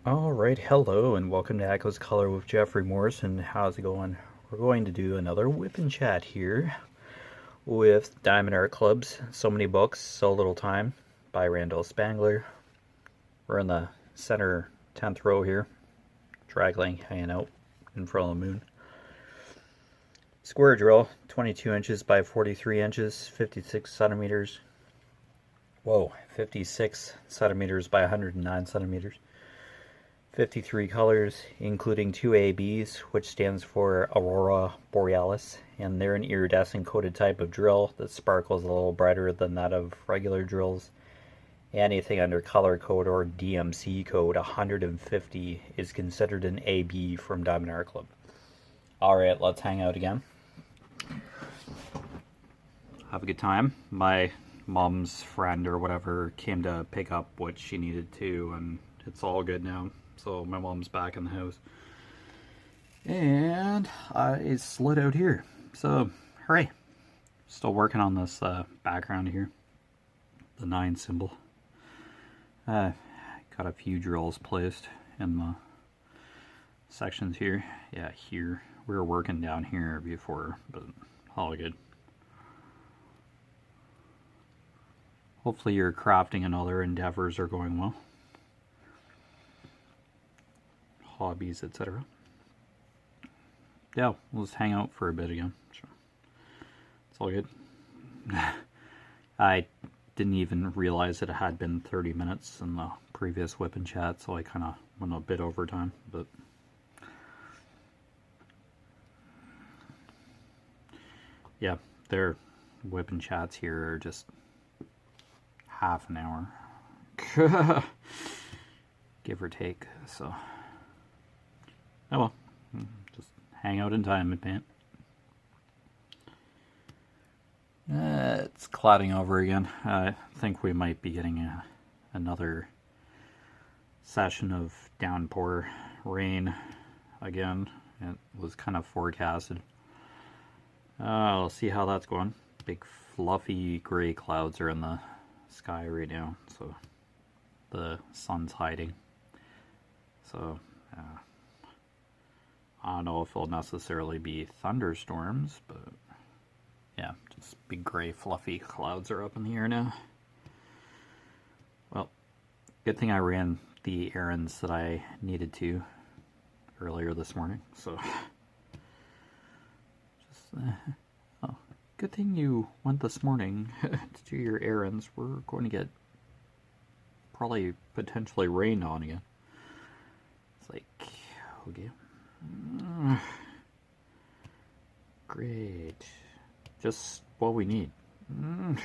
Alright, hello and welcome to Echoes Color with Jefferey Morrison. How's it going? We're going to do another whip and chat here with Diamond Art Club's So Many Books, So Little Time by Randall Spangler. We're in the center 10th row here, dragling hanging out in front of the moon. Square drill, 22 inches by 43 inches, 56 centimeters. Whoa, 56 centimeters by 109 centimeters. 53 colors, including 2 ABs, which stands for Aurora Borealis, and they're an iridescent coated type of drill that sparkles a little brighter than that of regular drills. Anything under color code or DMC code 150 is considered an AB from Diamond Art Club. Alright, let's hang out again. Have a good time. My mom's friend or whatever came to pick up what she needed to, and it's all good now. So my mom's back in the house. And I slid out here. So, hooray. Still working on this background here. The 9 symbol. Got a few drills placed in the sections here. Yeah, here. We were working down here before, but all good. Hopefully your crafting and other endeavors are going well. Hobbies, etc. Yeah, we'll just hang out for a bit again. Sure. It's all good. I didn't even realize that it had been 30 minutes in the previous whip and chat, so I kind of went a bit over time, but yeah, their whip and chats here are just half an hour. Give or take, so oh well, just hang out in time and paint. It's clouding over again. I think we might be getting another session of downpour rain again. It was kind of forecasted. I'll see how that's going. Big fluffy gray clouds are in the sky right now, so the sun's hiding. So I don't know if it'll necessarily be thunderstorms, but yeah, just big gray fluffy clouds are up in the air now. Well, good thing I ran the errands that I needed to earlier this morning, so just oh, good thing you went this morning to do your errands. We're going to get probably potentially rain on again. It's like, okay. Great. Just what we need. Well,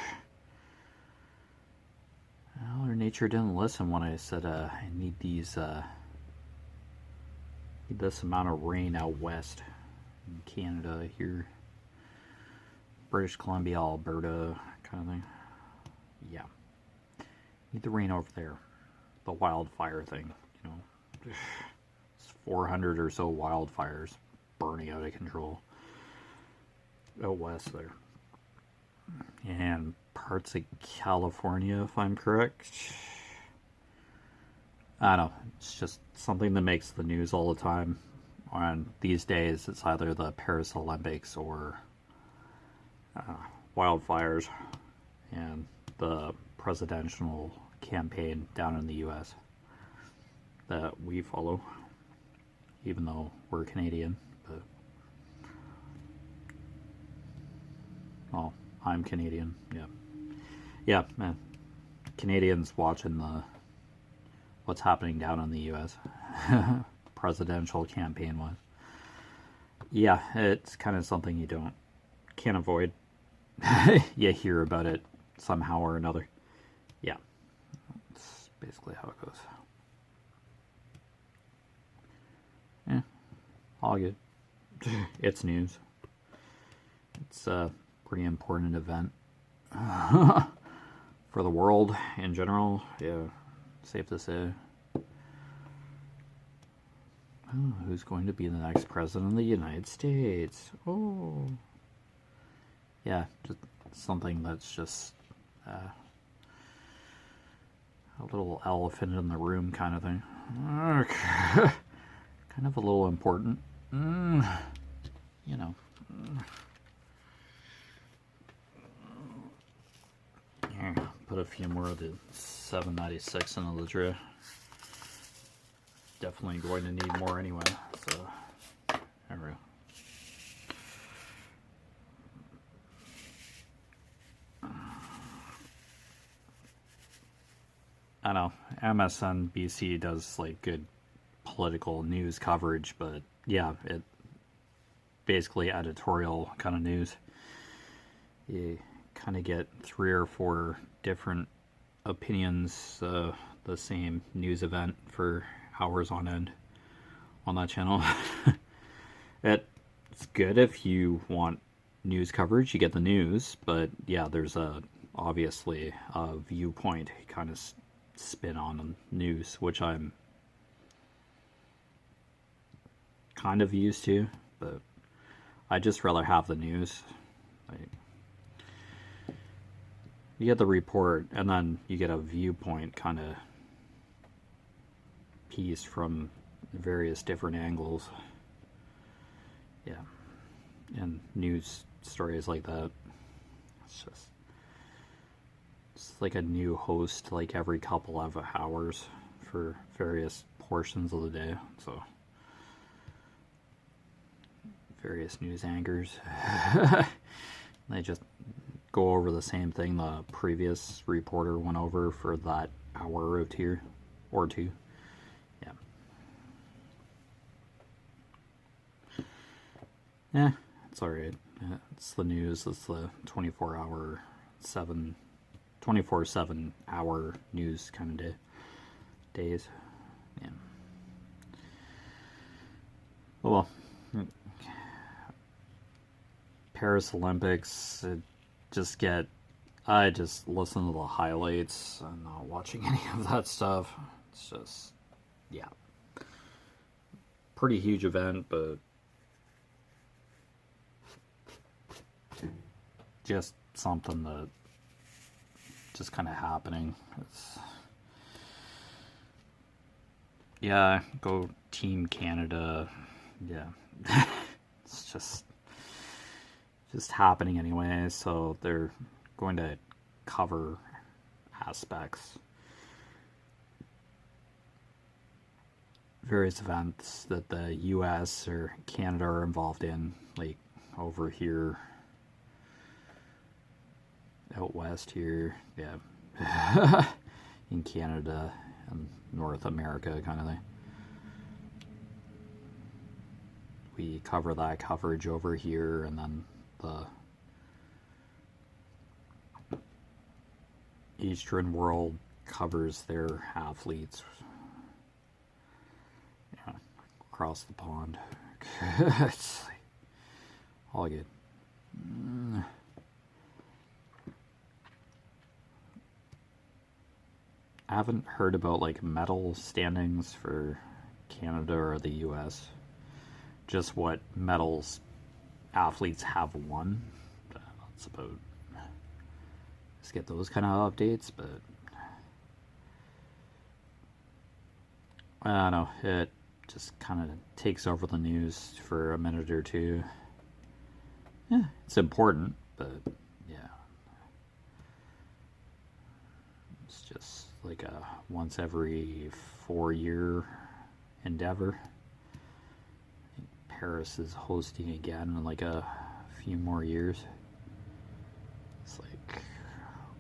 our nature didn't listen when I said I need these need this amount of rain out west in Canada here. British Columbia, Alberta kind of thing. Yeah. Need the rain over there. The wildfire thing, you know. 400 or so wildfires burning out of control out west there, and parts of California, if I'm correct. I don't know, it's just something that makes the news all the time. And these days it's either the Paris Olympics or wildfires and the presidential campaign down in the US that we follow, even though we're Canadian. But well, I'm Canadian. Yeah, man. Canadians watching the what's happening down in the U.S. presidential campaign was. Yeah, it's kind of something you can't avoid. You hear about it somehow or another. Yeah, that's basically how it goes. Yeah, all good. It's news. It's a pretty important event for the world in general. Yeah, safe to say. Oh, who's going to be the next president of the United States? Oh, yeah, just something that's just a little elephant in the room kind of thing. Okay. Kind of a little important. You know. Here, put a few more of the 796 into the tray. Definitely going to need more anyway, so there we go. I know MSNBC does like good political news coverage, but yeah, it basically editorial kind of news. You kind of get 3 or 4 different opinions, the same news event for hours on end on that channel. It's good if you want news coverage, you get the news, but yeah, there's obviously a viewpoint kind of spin on the news, which I'm kind of used to, but I just rather have the news. Like, you get the report, and then you get a viewpoint kind of piece from various different angles. Yeah, and news stories like that. It's like a new host like every couple of hours for various portions of the day. So various news anchors. They just go over the same thing the previous reporter went over for that hour or two. Yeah. Yeah, it's alright. It's the news. It's the 24-hour, 24/7 hour news kind of days. Yeah. Oh well. Paris Olympics, I just listen to the highlights. I'm not watching any of that stuff. It's just, yeah. Pretty huge event, but just something that just kind of happening. Yeah, go Team Canada. Yeah. It's just happening anyway, so they're going to cover aspects, various events that the US or Canada are involved in, like over here, out west here, yeah, in Canada and North America kind of thing. We cover that coverage over here, and then the Eastern world covers their athletes, yeah, across the pond. It's like, all good. I haven't heard about like medal standings for Canada or the US. Just what medals athletes have won. That's about. Just get those kind of updates, but I don't know. It just kind of takes over the news for a minute or two. Yeah, it's important, but yeah, it's just like a once every 4-year endeavor. Paris is hosting again in like a few more years. It's like,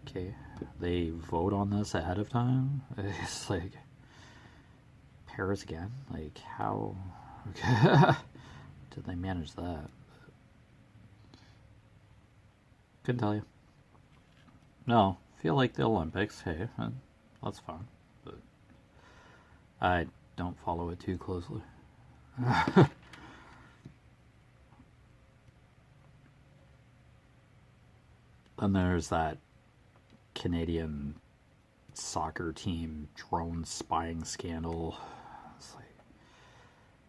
okay, they vote on this ahead of time. It's like, Paris again? Like, how did they manage that? Couldn't tell you. No, feel like the Olympics. Hey, that's fun, but I don't follow it too closely. And there's that Canadian soccer team drone spying scandal. It's like,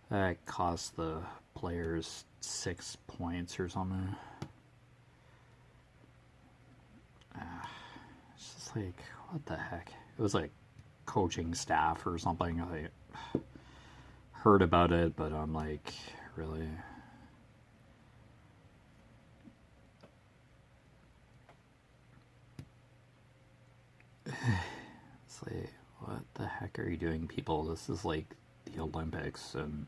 that cost the players 6 points or something. It's just like, what the heck? It was like coaching staff or something. I heard about it, but I'm like, really? It's like, what the heck are you doing, people? This is like the Olympics, and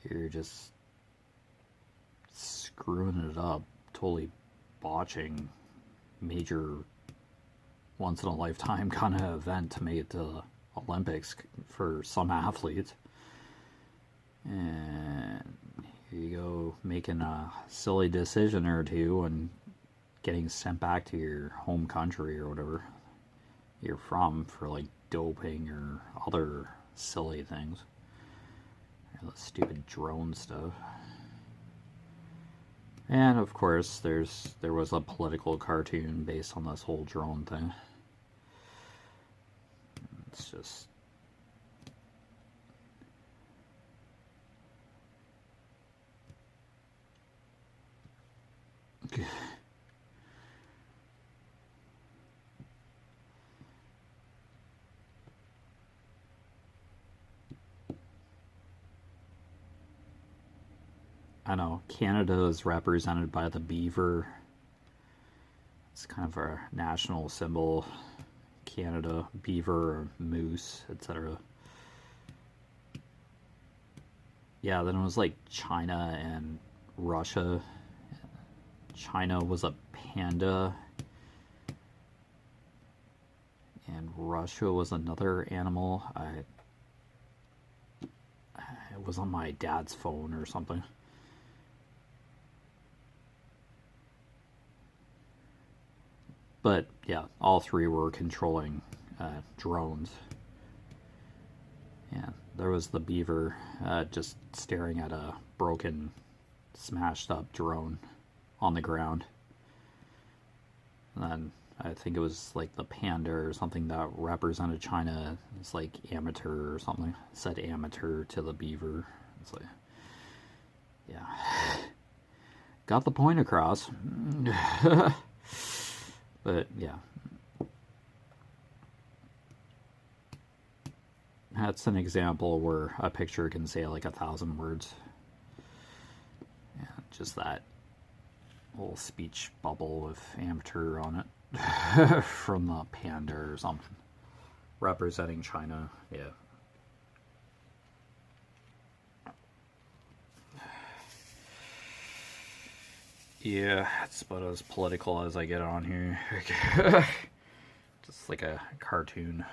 you're just screwing it up, totally botching major once-in-a-lifetime kind of event to make it to the Olympics for some athletes. And here you go, making a silly decision or two and getting sent back to your home country or whatever you're from for like doping or other silly things. The stupid drone stuff. And of course, there was a political cartoon based on this whole drone thing. It's just... I know, Canada is represented by the beaver. It's kind of our national symbol. Canada, beaver, moose, etc. Yeah, then it was like China and Russia. China was a panda, and Russia was another animal. It was on my dad's phone or something. But yeah, all three were controlling drones. Yeah, there was the beaver just staring at a broken, smashed up drone on the ground. And then I think it was like the panda or something that represented China. It's like amateur or something. It said amateur to the beaver. It's like, yeah. Got the point across. But yeah, that's an example where a picture can say like 1,000 words. Yeah, just that little speech bubble with amateur on it from the panda or something representing China. Yeah. Yeah, it's about as political as I get on here. Just like a cartoon.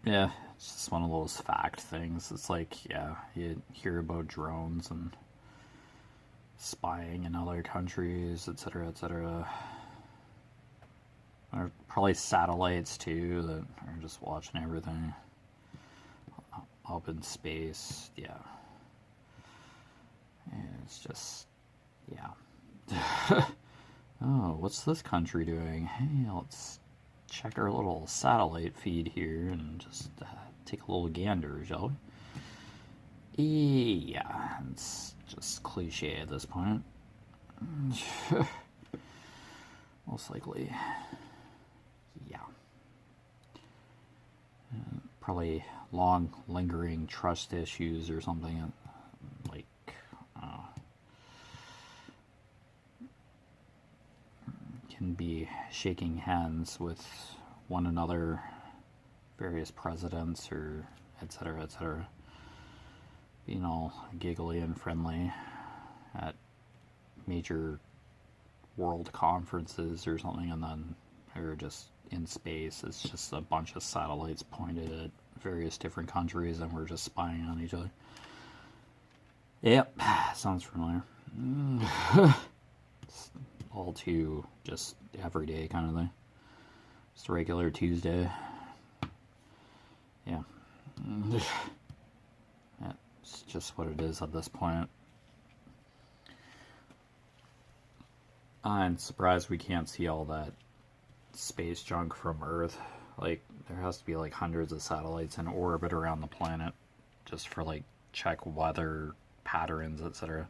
Yeah, it's just one of those fact things. It's like, yeah, you hear about drones and spying in other countries, etc., etc. There are probably satellites too that are just watching everything up in space. Yeah, and it's just, yeah. Oh, what's this country doing? Hey, let's check our little satellite feed here and just take a little gander, shall we? Yeah, it's just cliche at this point. Most likely. Yeah. Probably long, lingering trust issues or something. Like, can be shaking hands with one another, various presidents, or etc., etc. Being all giggly and friendly at major world conferences or something, and then they're just in space. It's just a bunch of satellites pointed at various different countries, and we're just spying on each other. Yep, sounds familiar. It's all too just everyday kind of thing. Just a regular Tuesday. Yeah. It's just what it is at this point. I'm surprised we can't see all that space junk from Earth. like there has to be like hundreds of satellites in orbit around the planet just for like check weather patterns, etc.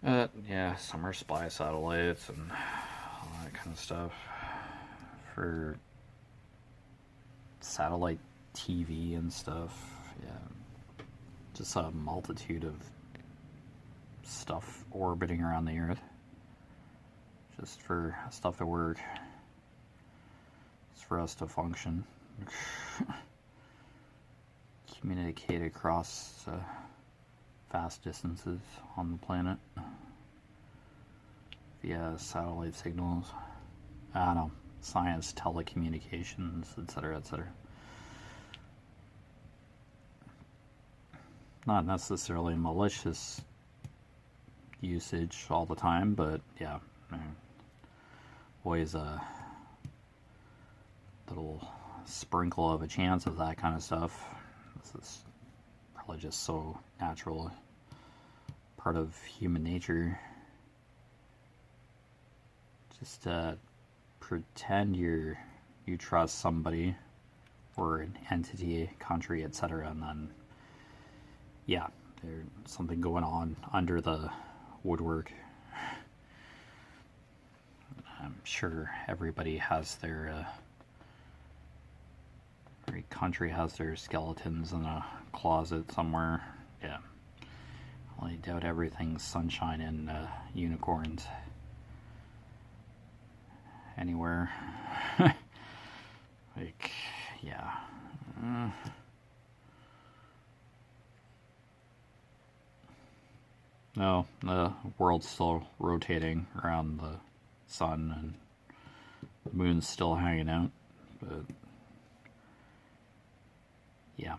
Yeah, summer spy satellites and all that kind of stuff for satellite TV and stuff. Yeah, just a multitude of stuff orbiting around the Earth just for stuff to work. It's for us to function. Communicate across vast distances on the planet via satellite signals. I don't know, science, telecommunications, etc., etc. Not necessarily malicious usage all the time, but yeah, always a little sprinkle of a chance of that kind of stuff. This is probably just so natural, part of human nature. Just pretend you trust somebody or an entity, country, etc., and then yeah, there's something going on under the woodwork. I'm sure everybody has their every country has their skeletons in a closet somewhere. Yeah, well, I doubt everything's sunshine and unicorns anywhere. Like, yeah. No, the world's still rotating around the sun and the moon's still hanging out, but yeah.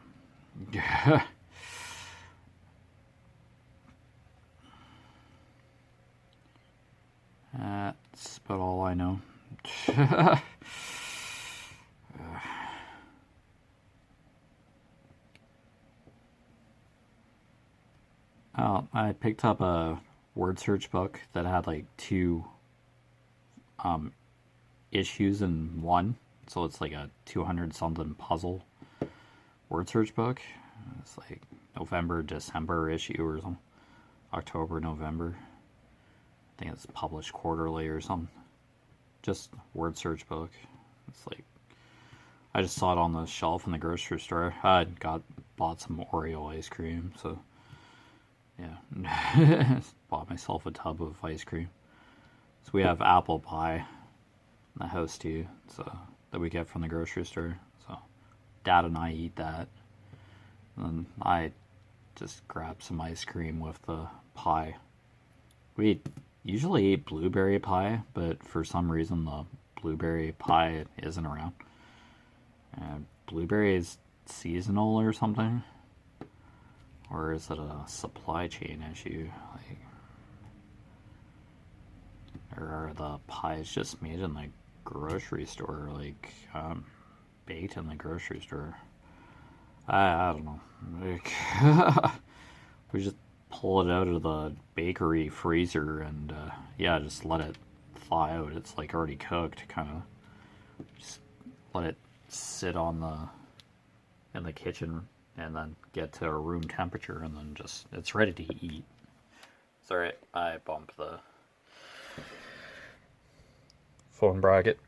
That's about all I know. I picked up a Wordsearch book that had like 2 issues in one, so it's like a 200 something puzzle Wordsearch book. It's like November, December issue or something. October, November. I think it's published quarterly or something. Just Wordsearch book. It's like, I just saw it on the shelf in the grocery store. I bought some Oreo ice cream, so yeah. Bought myself a tub of ice cream. So we have apple pie in the house too, so that we get from the grocery store. So Dad and I eat that, and then I just grab some ice cream with the pie. We usually eat blueberry pie, but for some reason the blueberry pie isn't around. Blueberry is seasonal or something, or is it a supply chain issue? Like, or are the pies just made in the grocery store, like baked in the grocery store? I don't know. Like, we just pull it out of the bakery freezer and yeah, just let it thaw out. It's like already cooked, kind of. Just let it sit on in the kitchen and then get to room temperature, and then just it's ready to eat. Sorry, I bumped the phone bracket.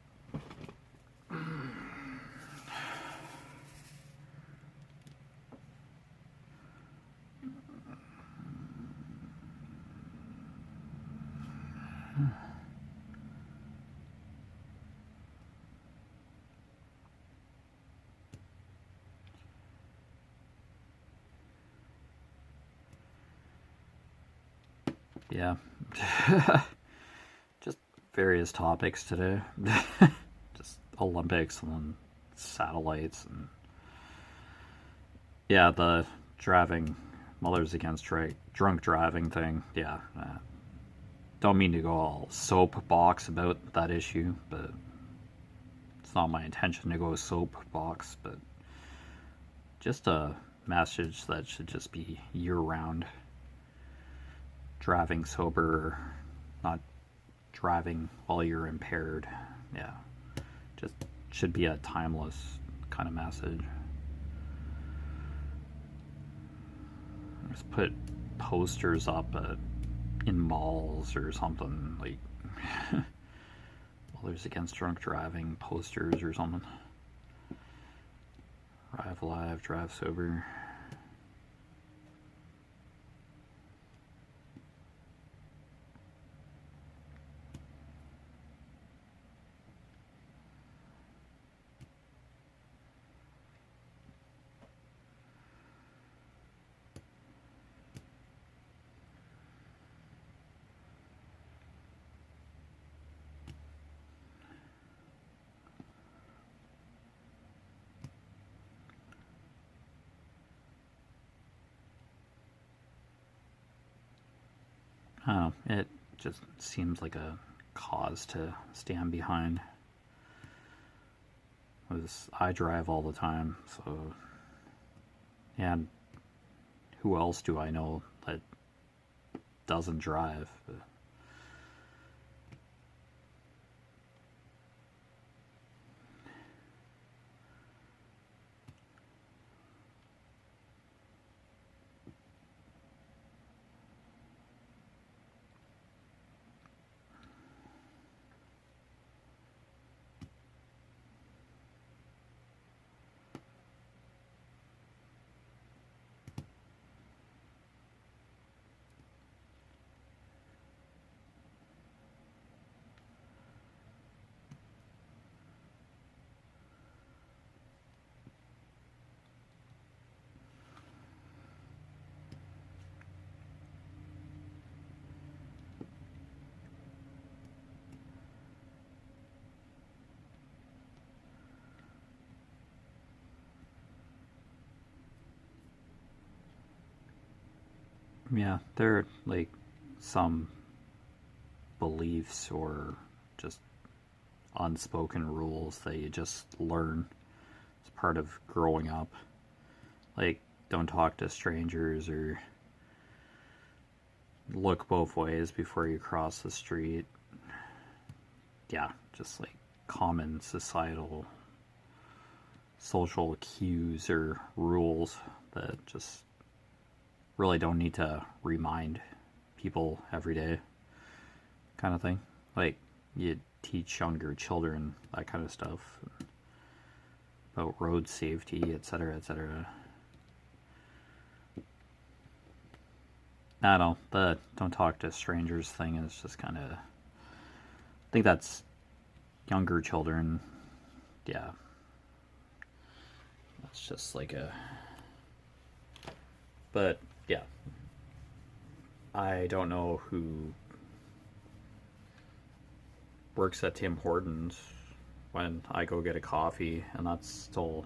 Yeah. Just various topics today. Just Olympics and then satellites and yeah, the driving Mothers Against Drunk Driving thing. Yeah. Don't mean to go all soapbox about that issue, but it's not my intention to go soapbox, but just a message that should just be year-round. Driving sober, not driving while you're impaired. Yeah, just should be a timeless kind of message. Just put posters up in malls or something, like Mothers Against Drunk Driving posters or something. Drive alive, drive sober. I don't know, it just seems like a cause to stand behind. I drive all the time, so, and who else do I know that doesn't drive? Yeah, there are like some beliefs or just unspoken rules that you just learn as part of growing up. Like, don't talk to strangers, or look both ways before you cross the street. Yeah, just like common societal social cues or rules that just really don't need to remind people every day, kind of thing. Like, you teach younger children that kind of stuff about road safety, etc., etc. I don't know, the don't talk to strangers thing is just kind of, I think that's younger children. Yeah, that's just like a, but yeah, I don't know who works at Tim Hortons when I go get a coffee, and that's still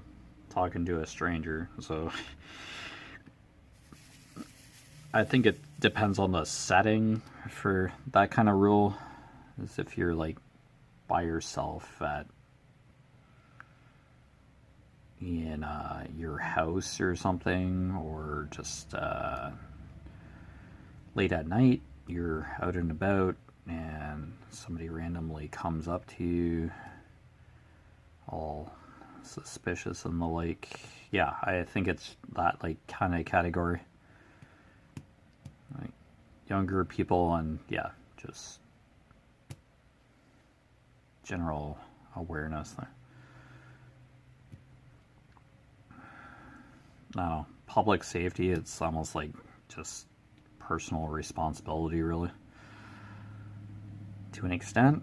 talking to a stranger. So I think it depends on the setting for that kind of rule. As if you're like by yourself in your house or something, or just late at night, you're out and about, and somebody randomly comes up to you, all suspicious and the like. Yeah, I think it's that like kind of category. Like younger people, and yeah, just general awareness there. I don't know, public safety, it's almost like just personal responsibility, really, to an extent.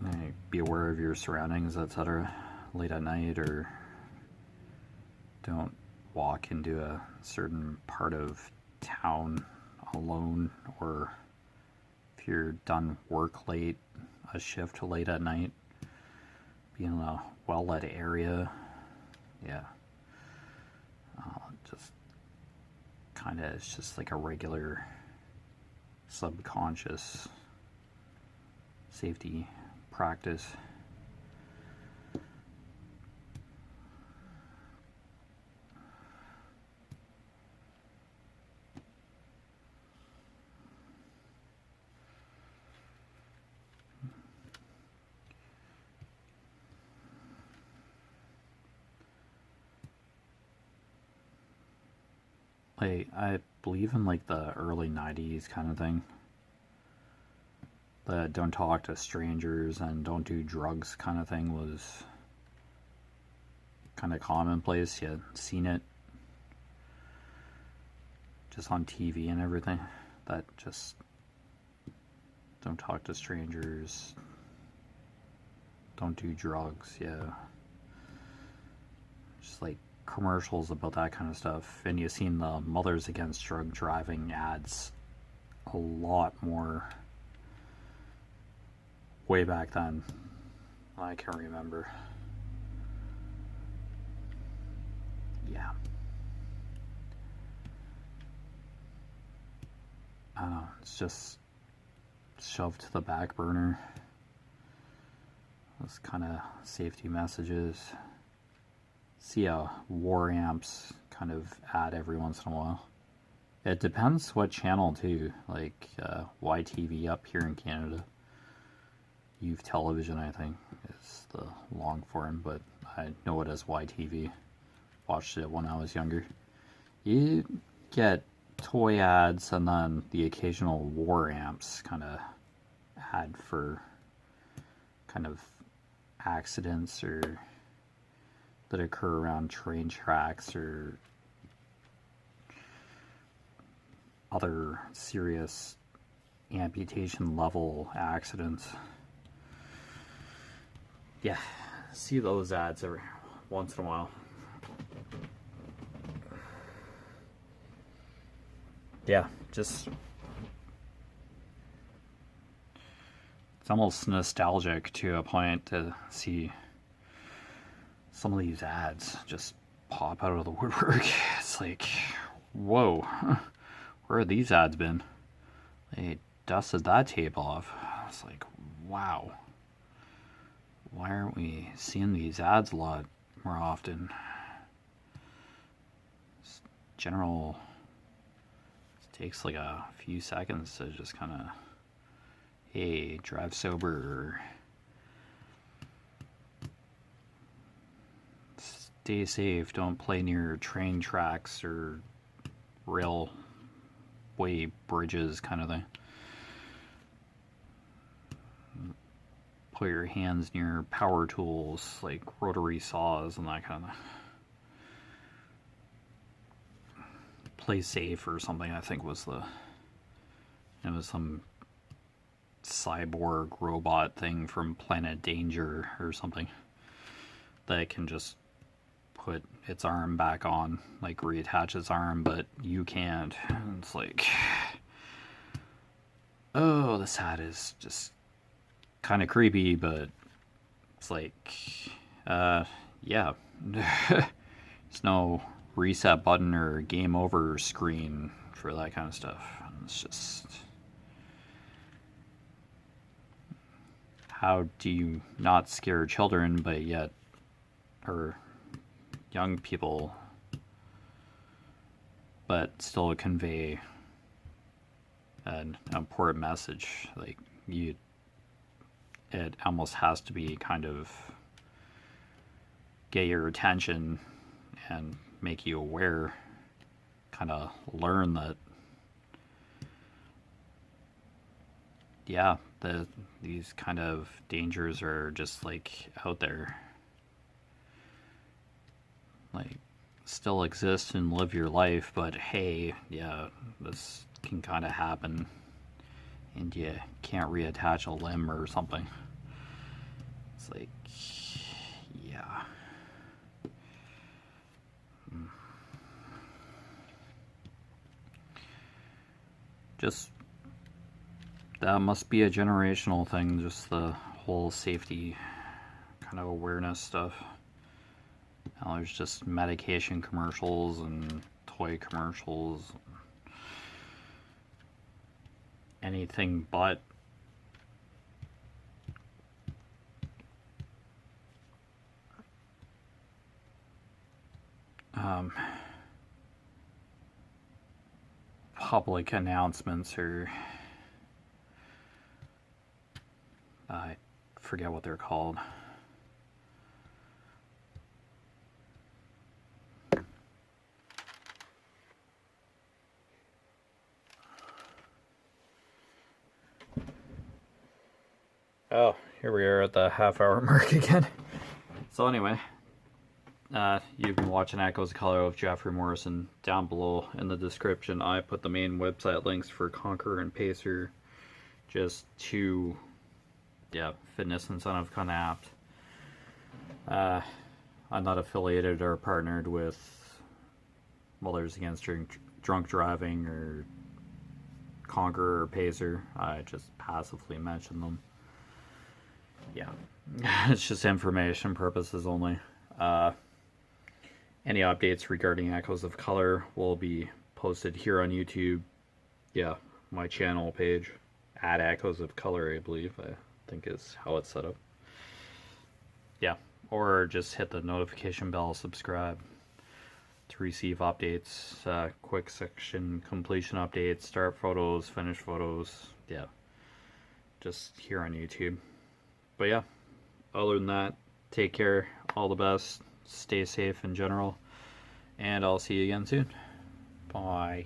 Like, be aware of your surroundings, etc., late at night, or don't walk into a certain part of town alone, or if you're done work late, a shift late at night, be in a well-lit area. Yeah. Just kind of, it's just like a regular subconscious safety practice. like, I believe in like the early 90s kind of thing. The don't talk to strangers and don't do drugs kind of thing was kind of commonplace. You had seen it just on TV and everything. That just don't talk to strangers, don't do drugs, yeah. Just like commercials about that kind of stuff. And you've seen the Mothers Against Drug Driving ads a lot more way back then. I can't remember. Yeah. I don't know, it's just shoved to the back burner. Those kind of safety messages. See a war amps kind of ad every once in a while. It depends what channel too, like YTV up here in Canada. Youth Television, I think, is the long form, but I know it as YTV. Watched it when I was younger. You get toy ads and then the occasional war amps kind of ad for kind of accidents or that occur around train tracks or other serious amputation level accidents. Yeah, see those ads every once in a while. Yeah, just it's almost nostalgic to a point to see some of these ads just pop out of the woodwork. It's like, whoa, where have these ads been? They dusted that tape off. It's like, wow. Why aren't we seeing these ads a lot more often? It's general, it takes like a few seconds to just kind of, hey, drive sober, or stay safe, don't play near train tracks or railway bridges kind of thing. Put your hands near power tools like rotary saws and that kind of. Play safe or something, I think was the. It was some cyborg robot thing from Planet Danger or something that can just put its arm back on, like reattach its arm, but you can't. And it's like, oh, this hat is just kind of creepy, but it's like, yeah. There's no reset button or game over screen for that kind of stuff. It's just, how do you not scare children, but yet, or young people, but still convey an important message? Like, it almost has to be kind of get your attention and make you aware, kind of learn that, yeah, these kind of dangers are just like out there, like still exist and live your life, but hey, yeah, this can kind of happen and you can't reattach a limb or something. It's like, yeah. Just, that must be a generational thing, just the whole safety kind of awareness stuff. Now there's just medication commercials and toy commercials, anything but. Public announcements, or I forget what they're called. Oh, here we are at the half-hour mark again. So anyway, you've been watching Echoes of Color with Jeffery Morrison. Down below in the description, I put the main website links for Conqueror and Pacer. Just two, fitness incentive kind of apps. I'm not affiliated or partnered with Mothers Against Drunk Driving or Conqueror or Pacer. I just passively mention them. Yeah, it's just information purposes only. Any updates regarding Echoes of Color will be posted here on YouTube. Yeah, my channel page, at Echoes of Color, I believe, I think is how it's set up. Yeah, or just hit the notification bell, subscribe to receive updates, quick section completion updates, start photos, finish photos. Yeah, just here on YouTube. But yeah, other than that, take care, all the best, stay safe in general, and I'll see you again soon. Bye.